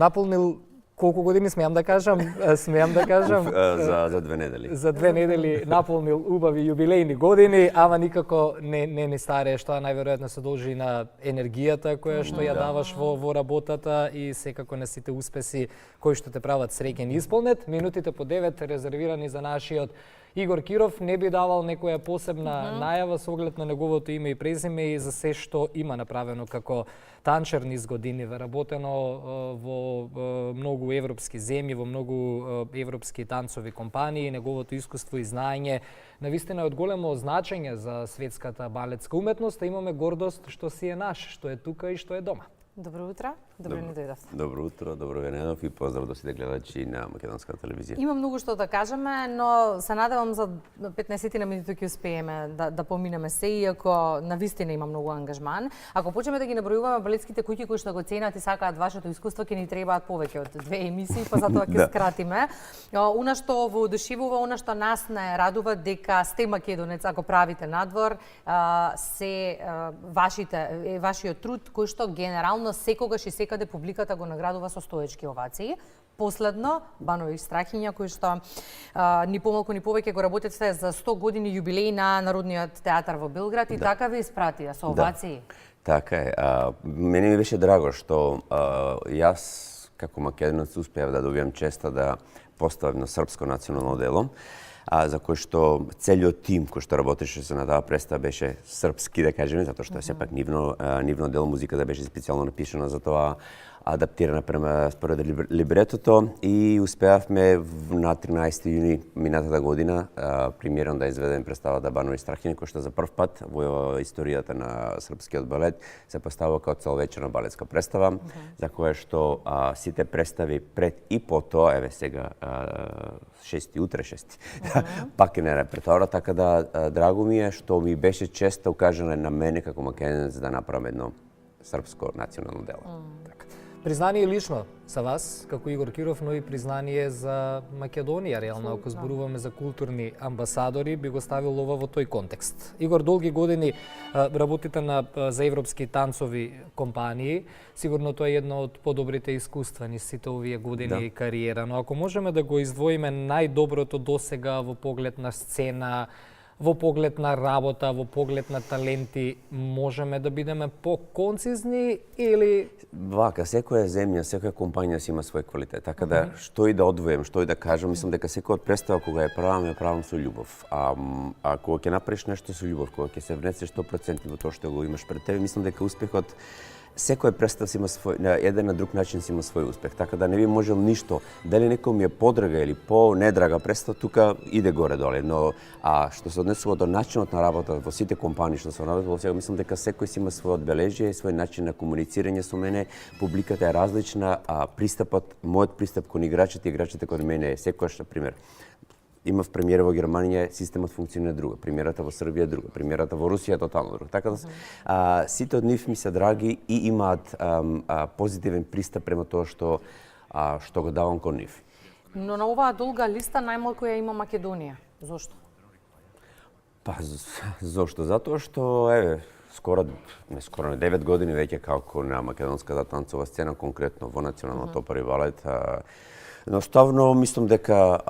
наполнил колку години смеам да кажам? За 2 недели. За 2 недели наполнил убави јубилејни години, ама никако не ни старее, што најверојатно се должи на енергијата која што ја даваш во работата и секако на сите успеси кои што те прават среќен и исполнет. Минутите по 9 резервирани за нашиот Игор Киров. Не би давал некоја посебна најава со оглед на неговото име и презиме и за се што има направено како танчер низ години, работено во многу европски земји, во многу европски танцови компании, неговото искуство и знаење навистина е од големо значење за светската балетска уметност, а имаме гордост што си е наш, што е тука и што е дома. Добро утро, добро ни дојдовте. Добро утро, добро венедов и поздрав до сите гледачи на македонска телевизија. Има многу што да кажеме, но се надевам за 15 на минути ќе успееме да поминеме се, иако навистина има многу ангажман. Ако почнеме да ги набројуваме балетските куќи кои што го ценат и сакаат вашето искуство, ќе ни требаат повеќе од 2 емисии, па затоа ќе скратиме. Она што во одушевува, она што нас не радува дека сте македонец, ако правите надвор, се вашиот труд кој што генерално секогаш и секаде публиката го наградува со стоечки овации. Последно, Банови Страхиња, кој што ни помалку ни повеќе го работите за 100 години јубилеј на Народниот театар во Белград и така ви испратија со овации. Така е. Мене ми беше драго што јас како македонец успеав да добиам честа да поставам на српско национално дело, за кој што целиот тим кој што работеше на таа представа беше српски, да кажеме, затоа што е сепак нивно дело, музиката беше специјално напишана за тоа, адаптирана според либретото и успеавме на 13 јуни минатата година премиерно да изведеме представата Банови Страхиња, кој што за прв пат во историјата на српскиот балет се поставува како целовечерна балетска представа, за која што сите представи пред и по тоа, еве сега 6 пак е на репертоара, така да драго ми е што ми беше чест укажано на мене како македонец да направам едно српско национално дело. Признание лично за вас, како Игор Киров, но и признание за Македонија, реално, ако зборуваме за културни амбасадори, би го ставил ова во тој контекст. Игор, долги години работите за европски танцови компании, сигурно тоа е едно од подобрите искуства ни сите овие години и кариера, но ако можеме да го издвоиме најдоброто досега во поглед на сцена, во поглед на работа, во поглед на таленти, можеме да бидеме по-концизни или... Вака, секоја земја, секоја компанија си има свој квалитет, така да што и да одвоем, што и да кажам, мислам дека секоја од представа кога ја правам со љубов. А кога ќе направиш нешто со љубов, кога ќе се внесеш 100% во тоа што го имаш пред тебе, мислам дека успехот секој представ си има свој, на еден на друг начин си има свој успех, така да не би можел ништо, дали некој ми е подрага или по-недрага представа, тука иде горе-доле, но што се однесува до начинот на работа во сите компании што се работат во сега, мислам дека секој си има свој одбележие и свој начин на комуницирање со мене, публиката е различна, пристапот, мојот пристап кон играчите кон мене е секогаш, на пример, имав премиера во Германија, системот функционира друга, премиерата во Србија друга, премиерата во Русија тотално друга. Така да сите од нив ми се драги и имаат позитивен пристап према тоа што го давам кон нив. Но на оваа долга листа најмалку ја има Македонија. Зошто? Па зошто? Затоа што скоро 9 години веќе како на македонската танцова сцена, конкретно во националното опера и балет, едноставно мислам дека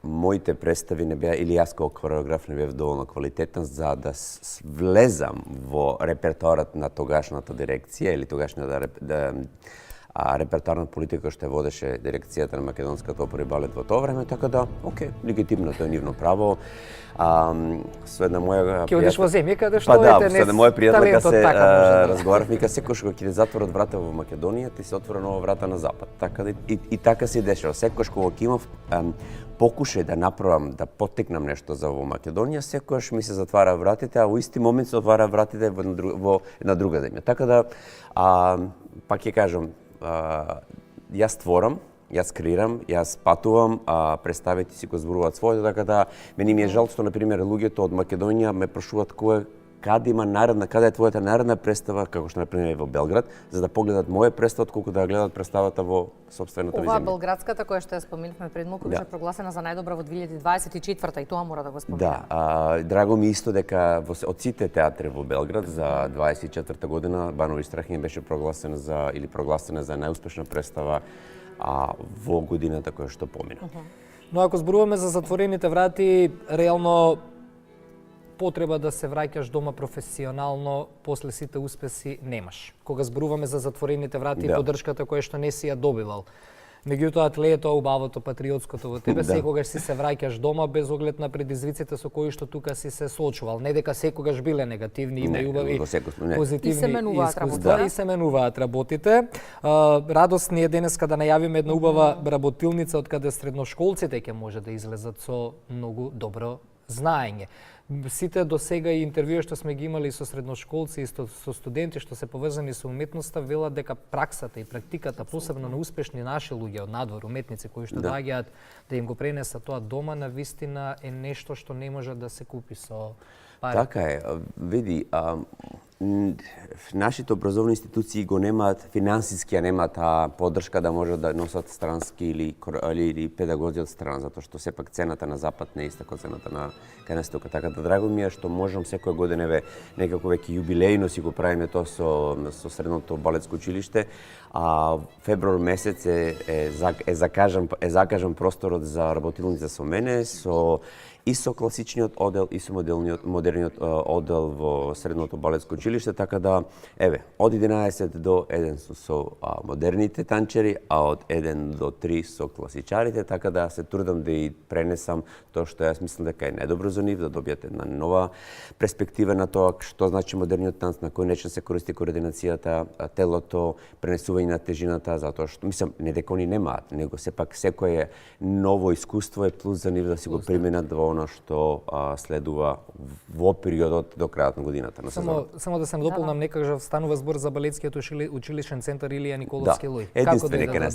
моите представи не беа, или јас како хореограф не бев доволно квалитетен за да влезам во репертоарот на тогашната дирекција или тогашната репертоарна политика што водеше дирекцијата на македонската опера и балет во тоа време, така да, окей, легитимно, тоа е нивно право. Со една моја Ќе одиш во земја каде што со една моја пријателка се разговаравме, вика секогаш кога ќе затворат врата во Македонија, ти се отвора нова врата на запад. Така да и така се дешава. Секогаш кога ќе имав покушај да направам, да поттекнам нешто за во Македонија, секогаш ми се затвара вратите, а во исти момент се отвара вратите во една друга земја. Така да пак ќе кажам, јас творам, јас креирам, јас патувам, представите си го зборуваат своето, така да мене ми е жал што, например, луѓето од Македонија ме прашуваат кој каде е твојата наредна представа, како што например во Белград, за да погледат моја представа, отколку да гледат представата во сопствената Оваа земја. белградската која што ја споминавме пред малку беше прогласена за најдобра во 2024 и тоа мора да го споменам. Да, драго ми исто дека од сите театри во Белград за 24 година Банови Страхиња беше прогласена за најуспешна представа во годината која што помина. Но ако зборуваме за затворените врати, реално потреба да се враќаш дома професионално после сите успеси немаш. Кога зборуваме за затворените врати и поддршката која што не си ја добивал. Меѓутоа, тлеето, убавото, патриотското во тебе, секогаш си се враќаш дома без оглед на предизвиците со кои што тука си се соочувал. Не дека секогаш биле негативни, има и убави позитивни искуства и се менуваат работите. Радост ни е денеска да најавиме една убава работилница од каде средношколците ќе може да излезат со многу добро знаење. Сите до сега и интервјуи што сме ги имали со средношколци и со студенти што се поврзани со уметноста велат дека праксата и практиката, посебно на успешни наши луѓе од надвор, уметници кои што доаѓаат да им го пренесат тоа дома, на вистина е нешто што не може да се купи со пари. Така е. Види, нашите образовни институции го немаат финансиски, немаат поддршка да можат да носат странски или педагози од страна, затоа што сепак цената на запад не е иста како цената на кај нас тука. Така да драго ми е што можам секоја година некако веќе јубилејно си го правиме тоа со средното балетско училиште. Февруар месец е закажан просторот за работилница со мене, и со класичниот одел и со модерниот одел во средното балетско училиште, така да од 11 до 1 со модерните танчери, а од 1 до 3 со класичарите, така да се трудам да и пренесам тоа што јас мислам дека е најдобро за нив, да добијат една нова перспектива на тоа што значи модерниот танц, на кој начин се користи координацијата, телото, пренесување на тежината, затоа што мислам не дека они немаат, него сепак секое ново искуство е плюс за нив да си го применат во оно што следува во периодот до крајот на годината на сезоната. Само да се дополнам, некогаш станува збор за балетскиот училишен центар Илија Николовски Луј. Единствен кај нас.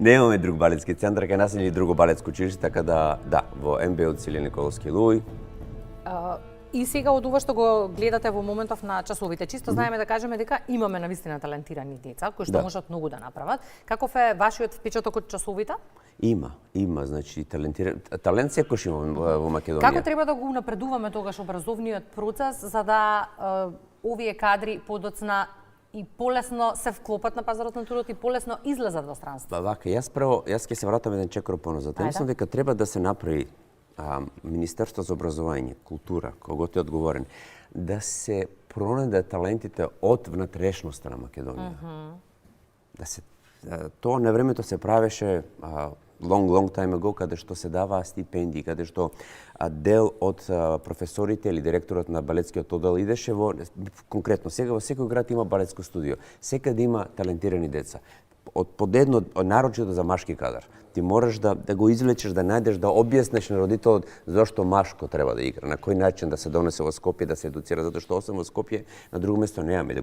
Немаме друг балетски центар кај нас или друго балетско училиште, така да, во МБУ Илија Николовски Луј. И сега од ова што го гледате во моментов на часовите, чисто знаеме да кажеме дека имаме навистина талентирани деца кои што можат многу да направат. Каков е вашиот впечаток од часовите? Има, значи талент секојаш имаме во Македонија. Како треба да го напредуваме тогаш образовниот процес за да овие кадри подоцна и полесно се вклопат на пазарот на трудот и полесно излезат во странство? Вака, јас ќе се вратам еден чекор поназад. Мислам дека треба да се направи Министерство за образование, култура, когото е одговорен, да се пронајдат талентите од внатрешноста на Македонија. Тоа на времето се правеше long time ago, каде што се даваа стипендии, каде што дел од професорите или директорот на балетскиот одел идеше конкретно сега во секој град има балетско студио. Секаде има талентирани деца. Подедно нарочито за машки кадар. Ти мораш да го извлечеш, да најдеш, да објаснеш на родителот зошто машко треба да игра, на кој начин да се донесе во Скопје, да се едуцира, затоа што освен во Скопје на друго место немаме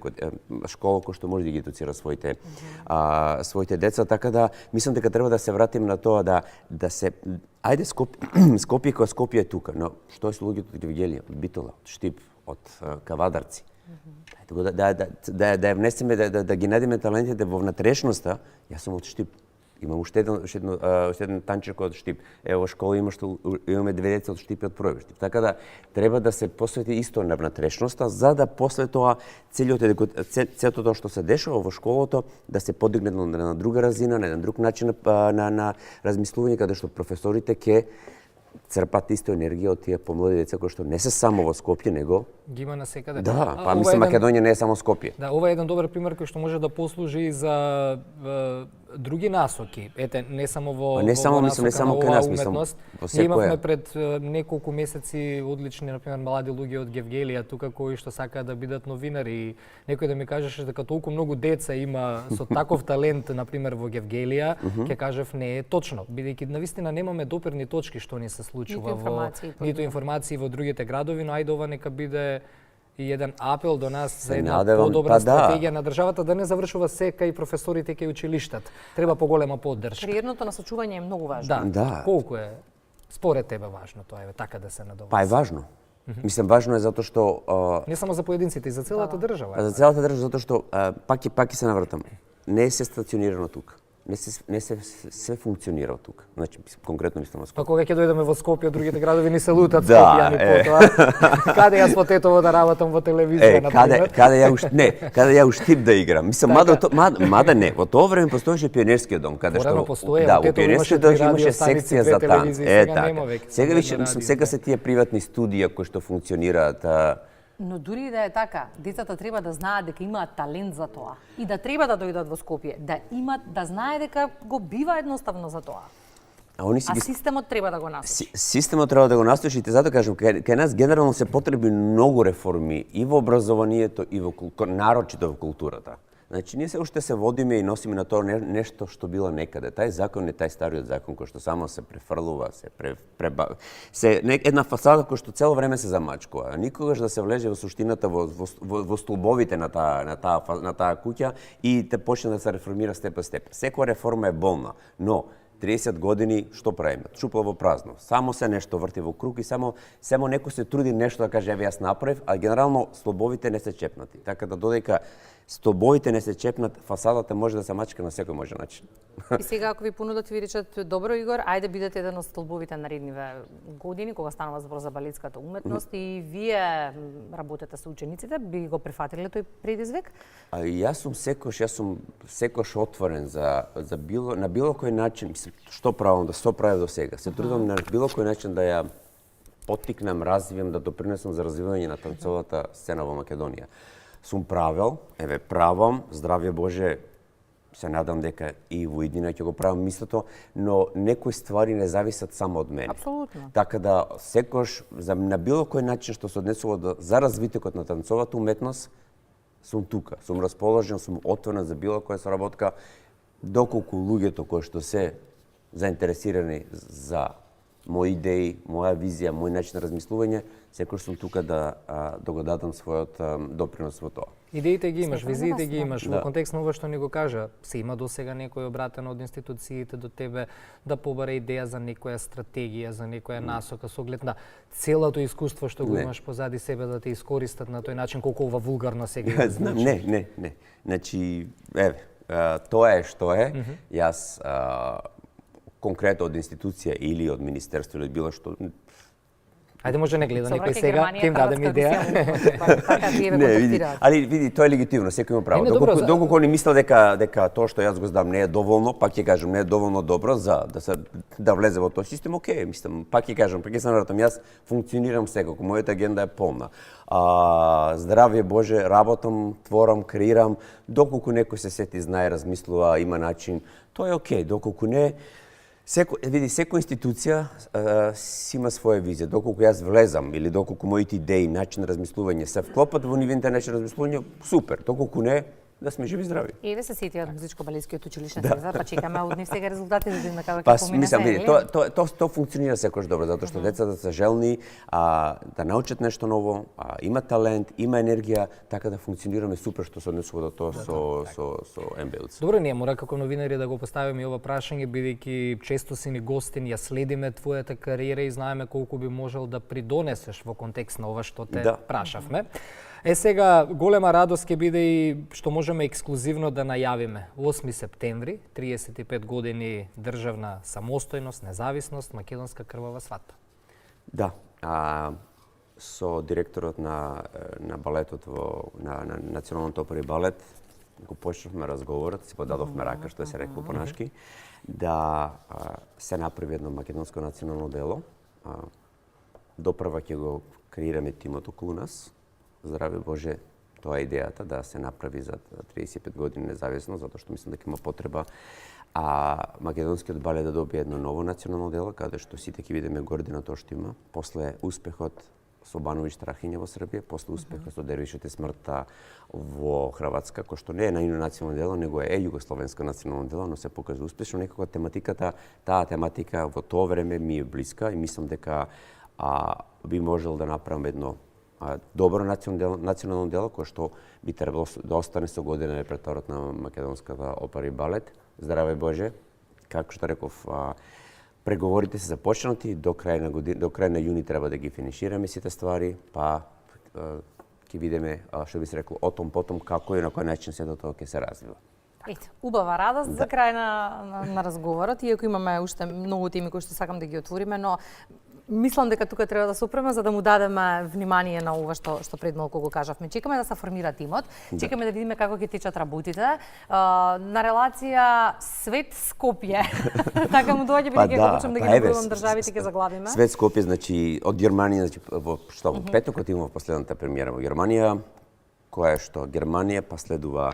школа која што може да ги едуцира своите деца, така да мислам дека треба да се вратиме на тоа да се ајде Скопје која Скопје е тука, но што е со луѓето од Гевгелија, од Битола, од Штип, од Кавадарци. Да внесеме, да ги најдеме талентите во внатрешноста. Јас сум од Штип. Имам уште еден танчер кој од Штип. Во школа имаме две деца од Штип и од Пројбе Штип. Така да треба да се посвети исто на внатрешноста, за да после тоа целото тоа што се дешава во школото да се подигне на друга разина, на еден друг начин на размислување, каде што професорите ќе црпат исто енергија од тие помлади деца кои што не се само во Скопје, него ги има насекаде. Да, мислам Македонија не е само Скопје. Да, ова е еден добар пример кој што може да послужи за други насоки. Ете, не само во насока на оваа уметност. Ние имавме пред неколку месеци одлични, например, млади луѓе од Гевгелија тука кои што сакаат да бидат новинари. И некој да ми кажеше дека толку многу деца има со таков талент, например, во Гевгелија, ќе кажев не е точно, бидејќи навистина немаме доперни точки што ни се случува ниту информации во другите градови, но ајде ова нека биде и еден апел до нас за една подобра стратегија на државата да не завршува се кај професорите кај училиштата. Треба поголема поддршка. Кариерното насочување е многу важно. Да. Колку е според тебе важно тоа, така да се надоврши? Па е важно. Мислам, важно е затоа што Не само за поединците, и за целата држава. за целата држава затоа што пак ќе се навртам. Не се стационирано тука. Не се функционира тука. Значи, конкретно мислам на Па Скопје. кога ќе дојдеме во Скопје, другите градови ни се лутат Да, Скопјани потоа. Каде јас во Тетово да работам во телевизија, на пример? Каде ја уштип да играм. Мислам, мада не. Во тоа време постоеше пионерскиот дом, каде Порано што постоја, да, во во Тетово пионерскиот имаше дом 3 имаше радиостаници, секција 2 за танц. телевизии, сега нема веќе. Сега више, Едно мислам, радио, сега да. се тие приватни студија кои што функционираат. Но дури да е така, децата треба да знаат дека имаат талент за тоа и да треба да дојдат во Скопје, да знае дека го бива едноставно за тоа. А они си А ги системот треба да го настои. Системот треба да го настоиш и те затоа кажам, кај нас генерално се потребни многу реформи и во образованието и во нарочито во културата. Значи, ние се уште се водиме и носиме на тоа нешто што било некаде. Тај закон е тај стариот закон кој што само се префрлува, една фасада која што цело време се замачкува. Никогаш да се влезе во суштината, во столбовите на таа куќа и те почне да се реформира степ по степ. Секоја реформа е болна, но 30 години што правиме? Чупла во празно. Само се нешто врти во круг и само некој се труди нешто да каже еве јас направив, а генерално столбовите не се чепнати. Така да додека столбовите не се чепнат, фасадата може да се мачка на секој може начин. И сега ако ви понудат, ви речат добро Игор, ајде бидете еден од столбовите наредниве години кога станува збор за балетската уметност и вие работите со учениците, би го прифатиле тој предизвик? Јас сум секојаш отворен на било кој начин, мислам, што правам до сега. Се трудам на било кој начин да ја поттикнам, развијам, да допринесам за развивање на танцовата сцена во Македонија. Сум правел, правам, здравје Боже, се надам дека и во иднина ќе го правам мислото, но некои ствари не зависат само од мене. Апсолутно. Така да секојаш на било кој начин што се однесува за развитокот на танцовата уметност, сум тука, сум расположен, сум отворен за било која соработка, доколку луѓето кои што се заинтересирани за мои идеи, моја визија, мој начин на размислување, секој сум тука да го дадам својот допринос во тоа. Идеите ги имаш, визиите ги имаш. Да. Во контекст на ова што ни го кажа, се има досега некој обратен од институциите до тебе да побара идеја за некоја стратегија, за некоја насока со оглед на целото искуство што го имаш позади себе да те искористат на тој начин колку ова вулгарно сега звучи. Не. Значи, тоа е што е. Јас конкретно од институција или од министерство или било што. Ајде може не гледа некој сега, ќе им дадем идеја. Така тие ве Не, види, контактираат. али види, тоа е легитимно, секој има право. Не, добро, Доколку они мислат дека тоа што јас го здам не е доволно, пак ќе кажам не е доволно добро за да влезе во тој систем, окей, мислам, пак ќе кажам, пак ќе се навратам, јас функционирам секако, мојата агенда е полна. Здравје Боже, работам, творам, креирам, доколку некој се сети, знае, размислува, има начин, тоа е окей, доколку не. Секоја институција си има своја визија. Доколку јас влезам или доколку моите идеи, начин на размислување се вклопат во нивните начин на размислување, супер. Доколку не, да сме живи и здрави. Еве се сетија од музичко-балетскиот училишен центар, па чекаме од нив сега резултати да видиме како Па ќе помине мислам, се. види, тоа функционира секогаш добро, затоа што децата се желни да научат нешто ново, има талент, има енергија, така да функционираме супер што се однесува до тоа со МБУЦ. Добро, ние мора како новинари да го поставиме и ова прашање, бидејќи често си ни гостин, ја следиме твојата кариера и знаеме колку би можел да придонесеш во контекст на ова што те прашавме. Сега, голема радост ќе биде и што можеме ексклузивно да најавиме. 8 септември, 35 години државна самостојност, независност, македонска крвава свадба. Да, со директорот на балетот на Националното опера и балет го почнавме разговорот, си подадовме рака, што се рекла понашки, да се направи едно македонско национално дело. Допрва ќе го креираме тимот околу нас. Здраве Боже, тоа е идејата да се направи за 35 години независност, затоа што мислам дека има потреба македонскиот балет да добие едно ново национално дело, каде што сите ќе бидеме горди на тоа што има. После успехот со Бановиќ Страхиња во Србија, после успехот со Дервишот и смртта во Хрватска, кој што не е најно национално дело, него е југословенско национално дело, но се покажа успешно. Некако таа тематика во тоа време ми е блиска и мислам дека би можел да направам едно добро национално дело, кое што би требало да остане со година репертоарот на македонската опера и балет. Здраве Боже, како што реков, Преговорите се започнати, до крај на јуни треба да ги финишираме сите ствари, па ќе видиме, што би се рекло, отом потом како и на кој начин сето тоа ќе се развива. Ете, убава радост за крај на разговорот, иако имаме уште многу теми кои што сакам да ги отвориме, но мислам дека тука треба да се опреме за да му дадеме внимание на ова што пред малку го кажавме. Чекаме да се формира тимот, чекаме да видиме како ќе течат работите. На релација Свет Скопје. Така му доаѓа бидејќи ако почнам да ги набројувам државите ќе заглавиме. Свет Скопје, значи од Германија, значи во петокот имав последната премиера во Германија, која што Германија па следува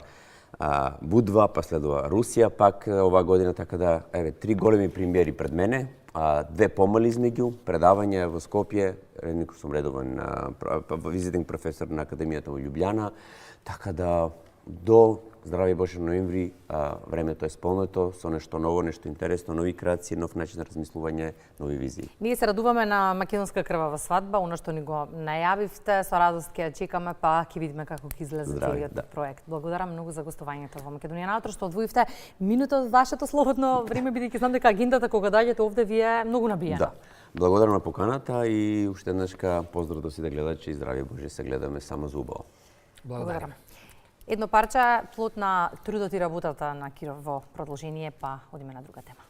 Будва, па следува Русија пак оваа година, така да еве 3 големи премиери пред мене. 2 помали измеѓу, предавања во Скопје, сум редовен визитинг професор на Академијата во Љубљана, така да до здравје Боже ноември времето е сполнето со нешто ново, нешто интересно, нови креации, нов начин на размислување, нови визии. Ние се радуваме на македонска крвава свадба, она што ни го најавивте, со радост ќе ја чекаме, па ќе видиме како ќе излезе целиот проект. Благодарам многу за гостувањето во Македонија на утро, што одвоивте минута од вашето слободно време, бидејќи знам дека агендата кога доаѓате овде ви е многу набиена. Да. Благодарам на поканата и уште еднашка поздрав до сите гледачи и здравје Боже, се гледаме само за убаво. Благодарам. Едно парче плод на трудот и работата на Киров во продолжение, па одиме на друга тема.